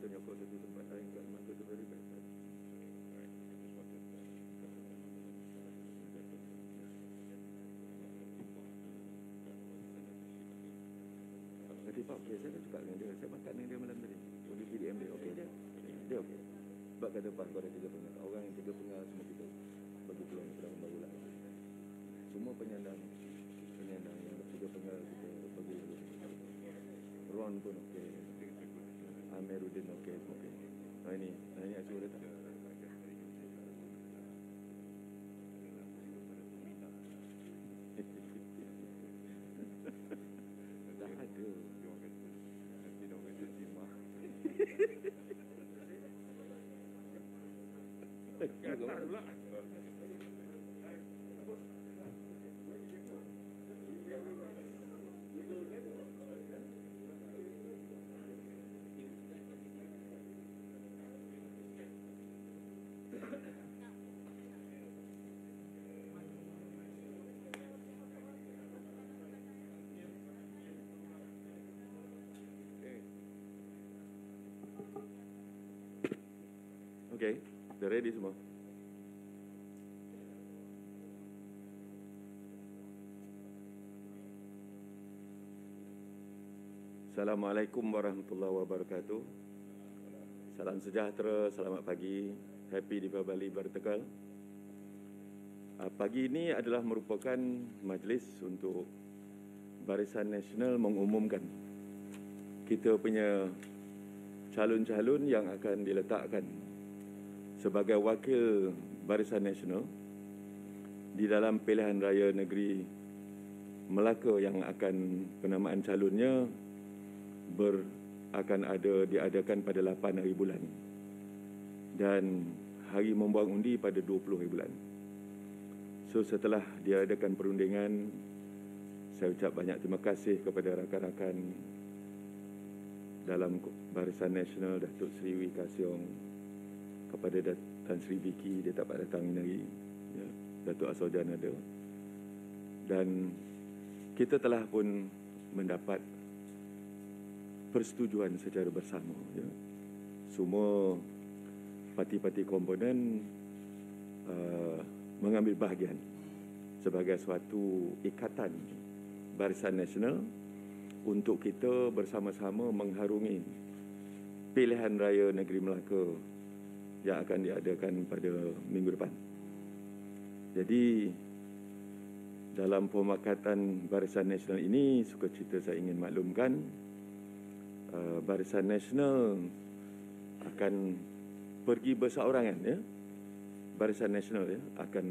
penyokong satu tempat lain kat Melaka tu very bad. Tadi Pak, okay, saya dah cakap dengan dia, saya makan dengan dia malam tadi. Di PDM dia, okey je. Dia okey. Sebab kata Pak, kau ada 3 penggal. Orang yang 3 penggal semua kita bagi peluang kepada orang baru lah. Semua penyandang yang 3 penggal kita bagi Ron pun okey. Amiruddin okey, okey. Nah ini Azul datang. Dah ada. Nanti dah kata timah. Gagal pula. Okay, dah ready semua. Assalamualaikum warahmatullahi wabarakatuh. Salam sejahtera, selamat pagi. Happy Deepavali Bertekal. Pagi ini adalah merupakan majlis untuk Barisan Nasional mengumumkan kita punya calon-calon yang akan diletakkan sebagai wakil Barisan Nasional di dalam pilihan raya negeri Melaka yang akan penamaan calonnya akan diadakan pada 8 hari bulan dan hari membuang undi pada 20 hari bulan. So setelah diadakan perundingan, saya ucap banyak terima kasih kepada rakan-rakan dalam Barisan Nasional, Datuk Seri Wee Ka Siong, kepada Tan Sri Vicky, dia tak dapat datang ini hari, ya, Datuk Aswajan ada, dan kita telah pun mendapat persetujuan secara bersama, ya. Semua parti-parti komponen mengambil bahagian sebagai suatu ikatan Barisan Nasional untuk kita bersama-sama mengharungi pilihan raya negeri Melaka yang akan diadakan pada minggu depan. Jadi dalam pemakatan Barisan Nasional ini, sukacita saya ingin maklumkan Barisan Nasional akan pergi berseorangan, ya. Barisan Nasional, ya, akan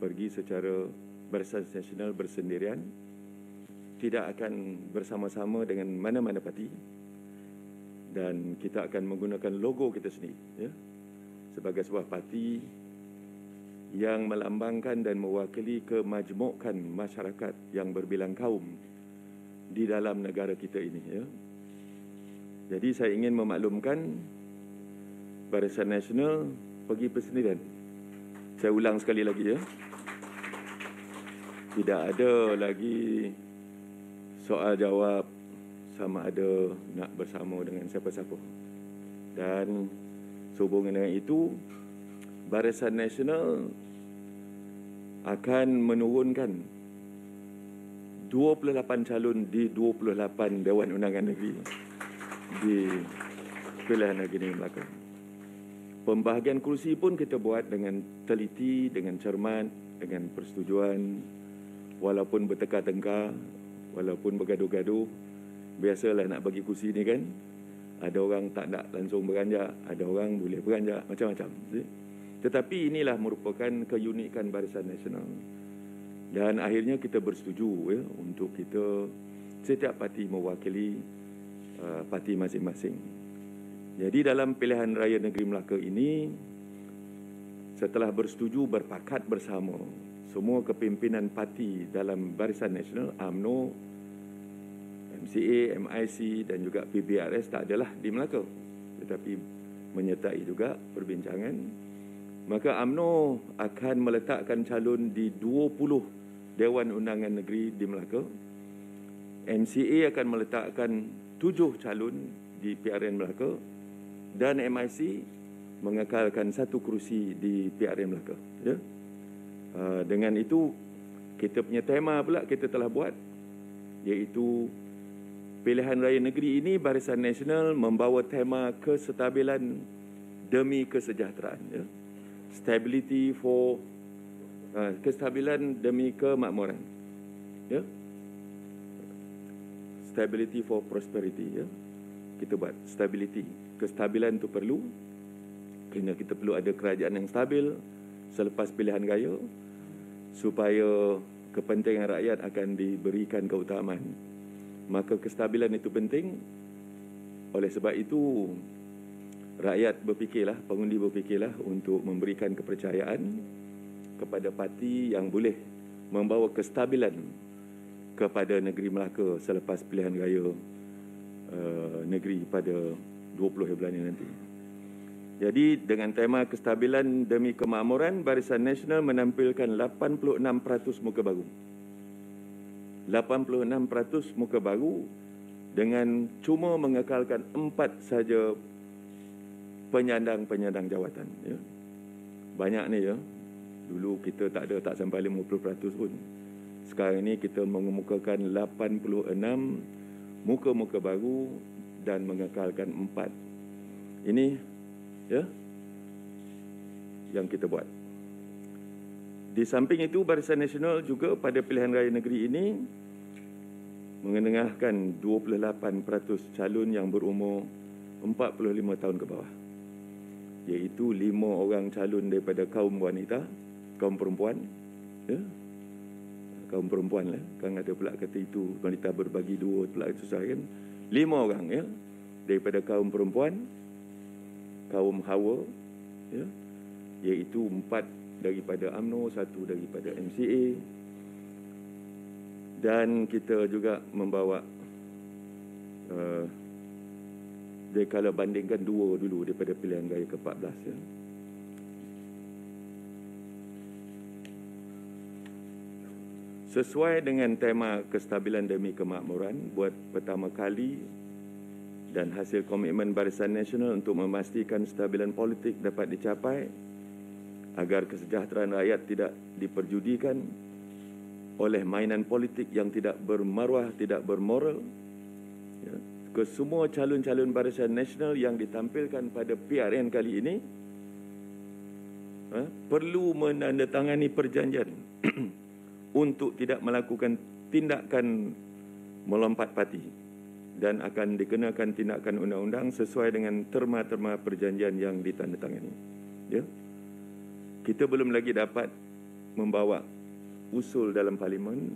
pergi secara Barisan Nasional bersendirian, tidak akan bersama-sama dengan mana-mana parti, dan kita akan menggunakan logo kita sendiri, ya, sebagai sebuah parti yang melambangkan dan mewakili kemajmukan masyarakat yang berbilang kaum di dalam negara kita ini, ya. Jadi saya ingin memaklumkan Barisan Nasional pergi bersendirian. Saya ulang sekali lagi, ya. Tidak ada lagi soal jawab sama ada nak bersama dengan siapa-siapa. Dan sehubungan dengan itu, Barisan Nasional akan menurunkan 28 calon di 28 Dewan Undangan Negeri di pilihan negeri Melaka. Pembahagian kursi pun kita buat dengan teliti, dengan cermat, dengan persetujuan, walaupun bertengkar-tengkar, walaupun bergaduh-gaduh. Biasalah nak bagi kursi ni kan, ada orang tak nak langsung beranjak, ada orang boleh beranjak, macam-macam. Tetapi inilah merupakan keunikan Barisan Nasional. Dan akhirnya kita bersetuju, ya, untuk kita setiap parti mewakili parti masing-masing. Jadi dalam pilihan raya negeri Melaka ini, setelah bersetuju berpakat bersama semua kepimpinan parti dalam Barisan Nasional, UMNO, MCA, MIC dan juga PBRS tak adalah di Melaka, tetapi menyertai juga perbincangan. Maka UMNO akan meletakkan calon di 20 Dewan Undangan Negeri di Melaka. MCA akan meletakkan 7 calon di PRN Melaka dan MIC mengekalkan 1 kerusi di PRN Melaka. Ya. Dengan itu, kita punya tema pula kita telah buat, iaitu pilihan raya negeri ini Barisan Nasional membawa tema kestabilan demi kesejahteraan. Ya. Kestabilan demi kemakmuran. Ya. Stability for prosperity. Ya. Kita buat stability. Kestabilan itu perlu, kerana kita perlu ada kerajaan yang stabil selepas pilihan raya, supaya kepentingan rakyat akan diberikan keutamaan. Maka kestabilan itu penting. Oleh sebab itu, rakyat berfikirlah, pengundi berfikirlah untuk memberikan kepercayaan kepada parti yang boleh membawa kestabilan kepada negeri Melaka selepas pilihan raya negeri pada 20 bulan ini nanti. Jadi dengan tema kestabilan demi kemakmuran, Barisan Nasional menampilkan 86% muka baru. 86% muka baru dengan cuma mengekalkan 4 saja penyandang jawatan. Ya. Banyak ni ya. Dulu kita tak sampai 50% pun. Sekarang ini kita mengemukakan 86 muka-muka baru dan mengekalkan 4. Ini ya yang kita buat. Di samping itu, Barisan Nasional juga pada pilihan raya negeri ini mengenengahkan 28% calon yang berumur 45 tahun ke bawah, iaitu 5 orang calon daripada kaum wanita, kaum perempuan. Ya. Kaum perempuan lah. Kan ada pula kata itu, wanita berbagi 2 pula susah kan. 5 orang ya, daripada kaum perempuan, kaum Hawa, ya, iaitu 4 daripada UMNO, 1 daripada MCA. Dan kita juga membawa dia kalau bandingkan 2 dulu daripada pilihan raya ke-14 ya. Sesuai dengan tema kestabilan demi kemakmuran, buat pertama kali dan hasil komitmen Barisan Nasional untuk memastikan stabilan politik dapat dicapai agar kesejahteraan rakyat tidak diperjudikan oleh mainan politik yang tidak bermaruah, tidak bermoral. Ya. Ke semua calon-calon Barisan Nasional yang ditampilkan pada PRN kali ini perlu menandatangani perjanjian untuk tidak melakukan tindakan melompat parti dan akan dikenakan tindakan undang-undang sesuai dengan terma-terma perjanjian yang ditandatangani. Ya. Kita belum lagi dapat membawa usul dalam parlimen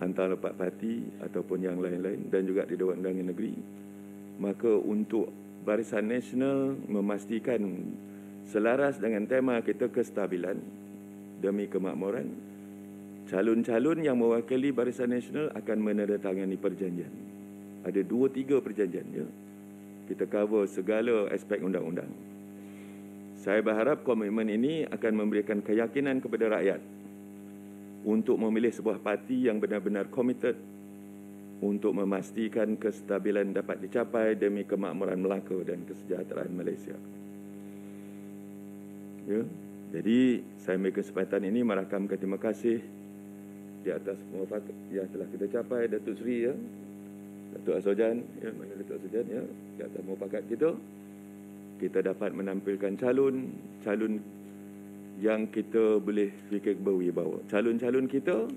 antara 4 parti ataupun yang lain-lain dan juga di Dewan Undangan Negeri. Maka untuk Barisan Nasional memastikan selaras dengan tema kita kestabilan demi kemakmuran, calon-calon yang mewakili Barisan Nasional akan menandatangani perjanjian. Ada 2-3 perjanjian. Ya. Kita cover segala aspek undang-undang. Saya berharap komitmen ini akan memberikan keyakinan kepada rakyat untuk memilih sebuah parti yang benar-benar komited untuk memastikan kestabilan dapat dicapai demi kemakmuran Melaka dan kesejahteraan Malaysia. Ya. Jadi, saya ambil kesempatan ini merakamkan terima kasih di atas muafakat yang telah kita capai, Datuk Seri, ya, Datuk Assojan, ya, mana Datuk Assojan, ya, di atas muafakat kita dapat menampilkan calon yang kita boleh fikir berwibawa. Calon-calon kita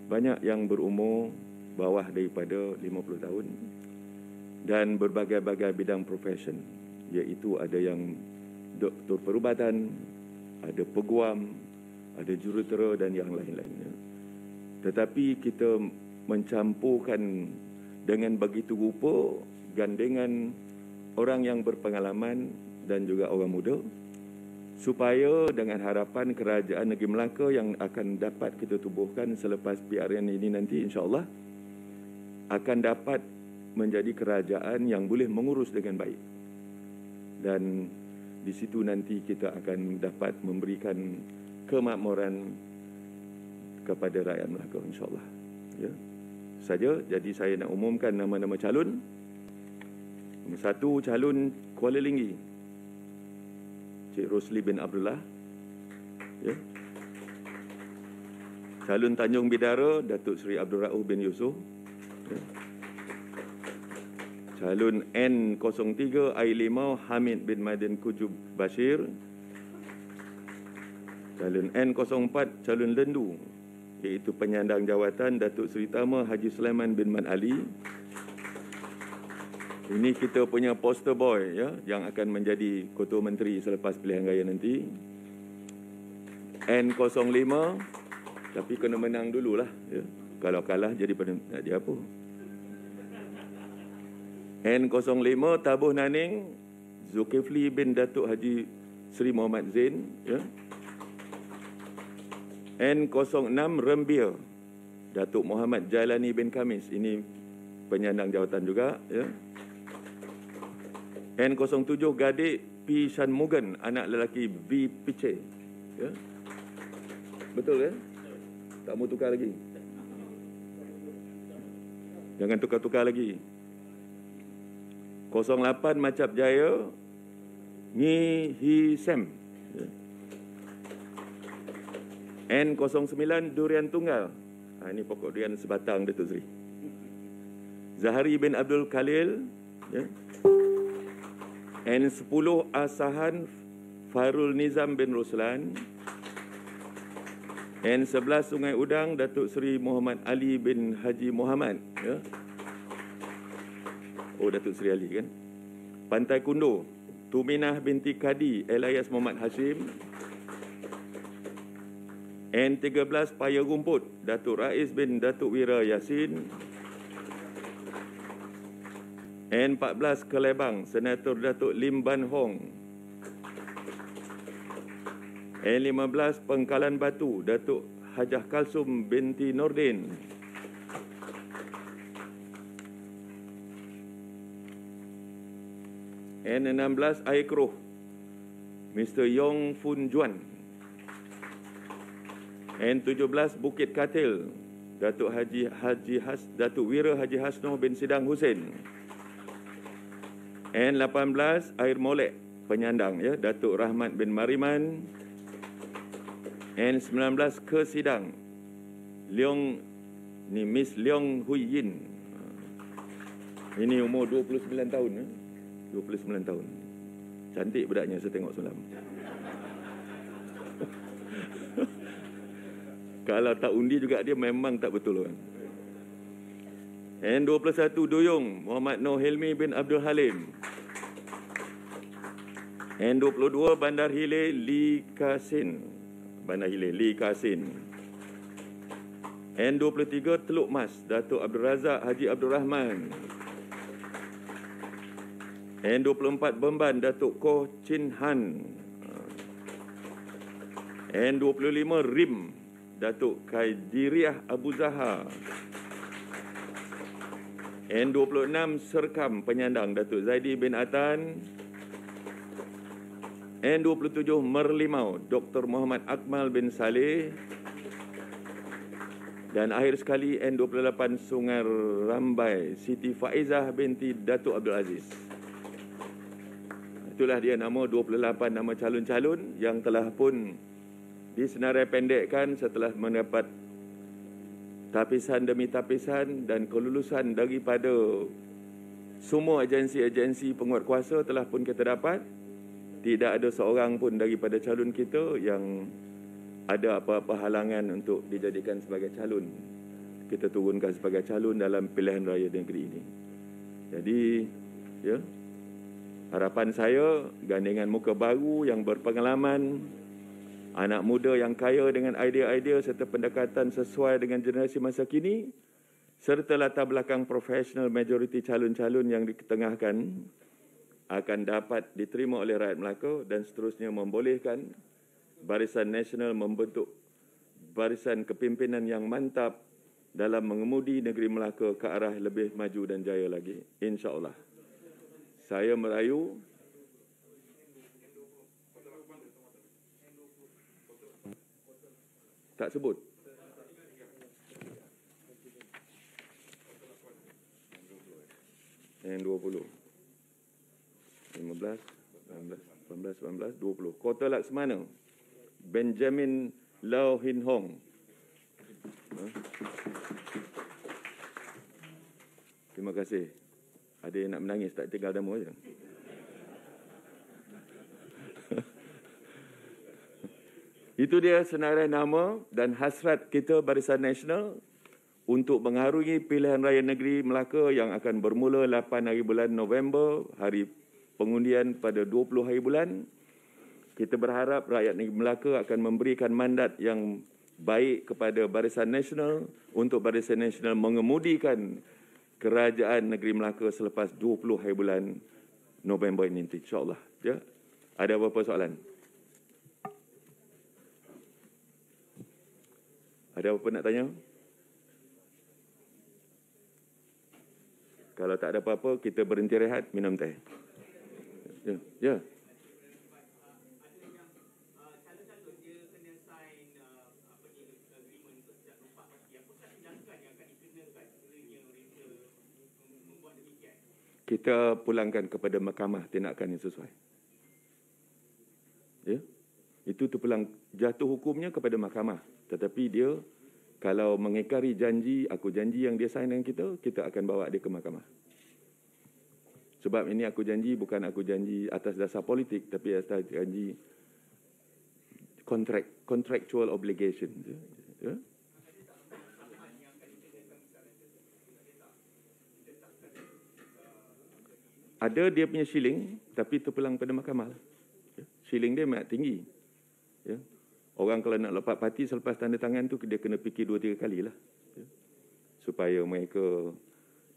banyak yang berumur bawah daripada 50 tahun dan berbagai-bagai bidang profesion, iaitu ada yang doktor perubatan, ada peguam, ada jurutera dan yang lain-lainnya. Tetapi kita mencampurkan dengan begitu rupa gandengan orang yang berpengalaman dan juga orang muda, supaya dengan harapan kerajaan negeri Melaka yang akan dapat kita tubuhkan selepas PRN ini nanti, insya-Allah akan dapat menjadi kerajaan yang boleh mengurus dengan baik. Dan di situ nanti kita akan dapat memberikan kemakmuran kepada rakyat Melaka, insya-Allah. Ya. Saja, jadi saya nak umumkan nama-nama calon. Nombor 1, calon Kuala Linggi, Cik Rosli bin Abdullah. Ya. Calon Tanjung Bidara, Datuk Seri Abdul Rauf bin Yusof. Ya. Calon N03 I5 Hamid bin Madin Kujub Bashir. Calon N04 calon Lendu, iaitu penyandang jawatan Datuk Seri Tama Haji Sulaiman bin Man Ali. Ini kita punya poster boy, ya, yang akan menjadi Ketua Menteri selepas pilihan raya nanti. N05, tapi kena menang dululah, ya. Kalau kalah jadi nak dia apa? N05 Tabuh Naning Zulkifli bin Datuk Haji Seri Muhammad Zain, ya. N06 Rembia Datuk Muhammad Jailani bin Khamis, ini penyandang jawatan juga, ya. N07 Gadik P. Shanmugan, anak lelaki B. Piche, ya. Betul, ya? Tak mau tukar lagi? Jangan tukar-tukar lagi. 08 Macap Jaya Ngi Hi Sem, ya. N09 Durian Tunggal, ini pokok durian sebatang Datuk Seri. Zahari bin Abdul Khalil, ya. N10 Asahan Farul Nizam bin Ruslan. N11 Sungai Udang Datuk Seri Muhammad Ali bin Haji Muhammad, ya. Oh, Datuk Seri Ali, kan. Pantai Kundo Tuminah binti Kadi Elias Muhammad Hashim. N13 Paya Rumput Datuk Rais bin Datuk Wira Yasin. N14 Kelebang Senator Datuk Lim Ban Hong. N15 Pengkalan Batu Datuk Hajah Kalsum binti Nordin. N16 Air Keruh Mr. Yong Fun Juan. N17 Bukit Katil Datuk Datuk Wira Haji Hasnoh bin Sidang Hussein. N18 Air Molek penyandang, ya, Datuk Rahmat bin Mariman. N19 Kesidang Leong ni Miss Leong Hui Yin. Ini umur 29 tahun, ya. 29 tahun. Cantik budaknya, saya tengok semalam. Kalau tak undi juga dia memang tak betul, kan. N21 Duyung Muhammad Noh Hilmi bin Abdul Halim. N22 Bandar Hilir Li Kasin. Bandar Hilir Li Kasin. N23 Teluk Mas Datuk Abdul Razak Haji Abdul Rahman. N24 Bemban Datuk Koh Chin Han. N25 Rim Datuk Kaidiriah Abu Zahar. N26 Serkam penyandang Datuk Zaidi bin Atan. N27 Merlimau Dr. Muhammad Akmal bin Saleh. Dan akhir sekali N28 Sungai Rambai Siti Faizah binti Datuk Abdul Aziz. Itulah dia nama 28 nama calon-calon yang telah pun disenarai pendekkan setelah mendapat tapisan demi tapisan dan kelulusan daripada semua agensi-agensi penguatkuasa telah pun kita dapat. Tidak ada seorang pun daripada calon kita yang ada apa-apa halangan untuk dijadikan sebagai calon. Kita turunkan sebagai calon dalam pilihan raya negeri ini. Jadi, ya, harapan saya, gandingan muka baru yang berpengalaman, anak muda yang kaya dengan idea-idea serta pendekatan sesuai dengan generasi masa kini, serta latar belakang profesional majoriti calon-calon yang diketengahkan akan dapat diterima oleh rakyat Melaka dan seterusnya membolehkan Barisan Nasional membentuk barisan kepimpinan yang mantap dalam mengemudi negeri Melaka ke arah lebih maju dan jaya lagi, insya-Allah. Saya merayu tak sebut. Yang 20. 19, 20. Kota Laksamana, Benjamin Lau Hin Hong. Terima kasih. Ada yang nak menangis, tak tinggal nama je. Itu dia senarai nama dan hasrat kita Barisan Nasional untuk mengharungi pilihan raya negeri Melaka yang akan bermula 8 hari bulan November, hari pengundian pada 20 hari bulan. Kita berharap rakyat negeri Melaka akan memberikan mandat yang baik kepada Barisan Nasional untuk Barisan Nasional mengemudikan kerajaan negeri Melaka selepas 20 hari bulan November ini, insyaAllah. Ya? Ada apa-apa soalan? Ada apa nak tanya? Kalau tak ada apa-apa, kita berhenti rehat, minum teh. Ya, ya. Kita pulangkan kepada mahkamah tindakan yang sesuai. Ya? Itu terpulang jatuh hukumnya kepada mahkamah. Tetapi dia kalau mengingkari janji, aku janji yang dia sign dengan kita, kita akan bawa dia ke mahkamah. Sebab ini aku janji bukan aku janji atas dasar politik, tapi atas janji contractual obligation. Ya? Ada dia punya shilling, tapi terpulang pada mahkamah. Ya? Shilling dia memang tinggi. Ya? Orang kalau nak lepas parti selepas tanda tangan tu, dia kena fikir 2-3 kali lah. Ya? Supaya mereka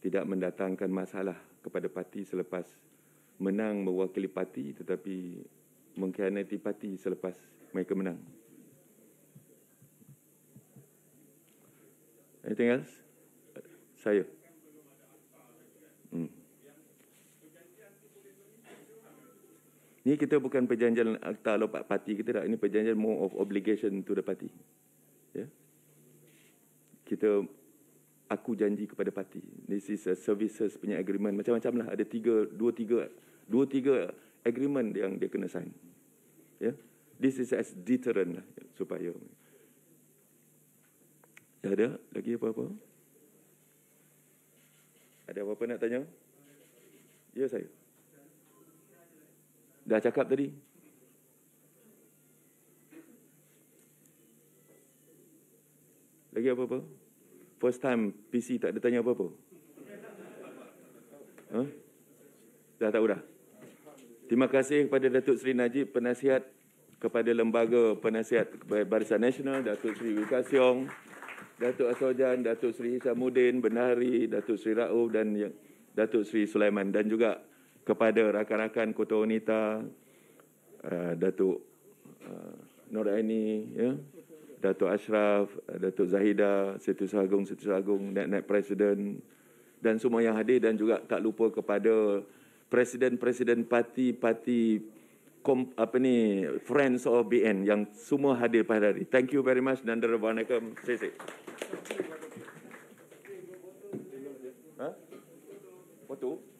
tidak mendatangkan masalah kepada parti selepas menang mewakili parti, tetapi mengkhianati parti selepas mereka menang. Anything else? Saya. Ni kita bukan perjanjian akta lompat parti kita tak. Ini perjanjian more of obligation to the party. Ya. Kita, aku janji kepada parti. This is a services punya agreement. Macam-macam lah. Ada 2-3 agreement yang dia kena sign. Ya. This is as deterrent lah. Supaya. Ada lagi apa-apa? Ada apa-apa nak tanya? Ya, saya. Dah cakap tadi. Lagi apa-apa? First time PC tak ada tanya apa-apa? Huh? Dah tahu dah? Terima kasih kepada Datuk Seri Najib, penasihat kepada Lembaga Penasihat Barisan Nasional, Datuk Seri Wika Siong, Datuk Aswajan, Datuk Seri Hishamuddin, Benari, Datuk Seri Rauf dan Datuk Seri Sulaiman, dan juga kepada rakan-rakan Kota Wanita, Datuk Noraini, ya, Datuk Ashraf, Datuk Zahida, Setiausaha Agung, Naib Presiden dan semua yang hadir, dan juga tak lupa kepada presiden-presiden parti Friends of BN yang semua hadir pada hari. Thank you very much. Nandarawanakam. Sesi. Foto?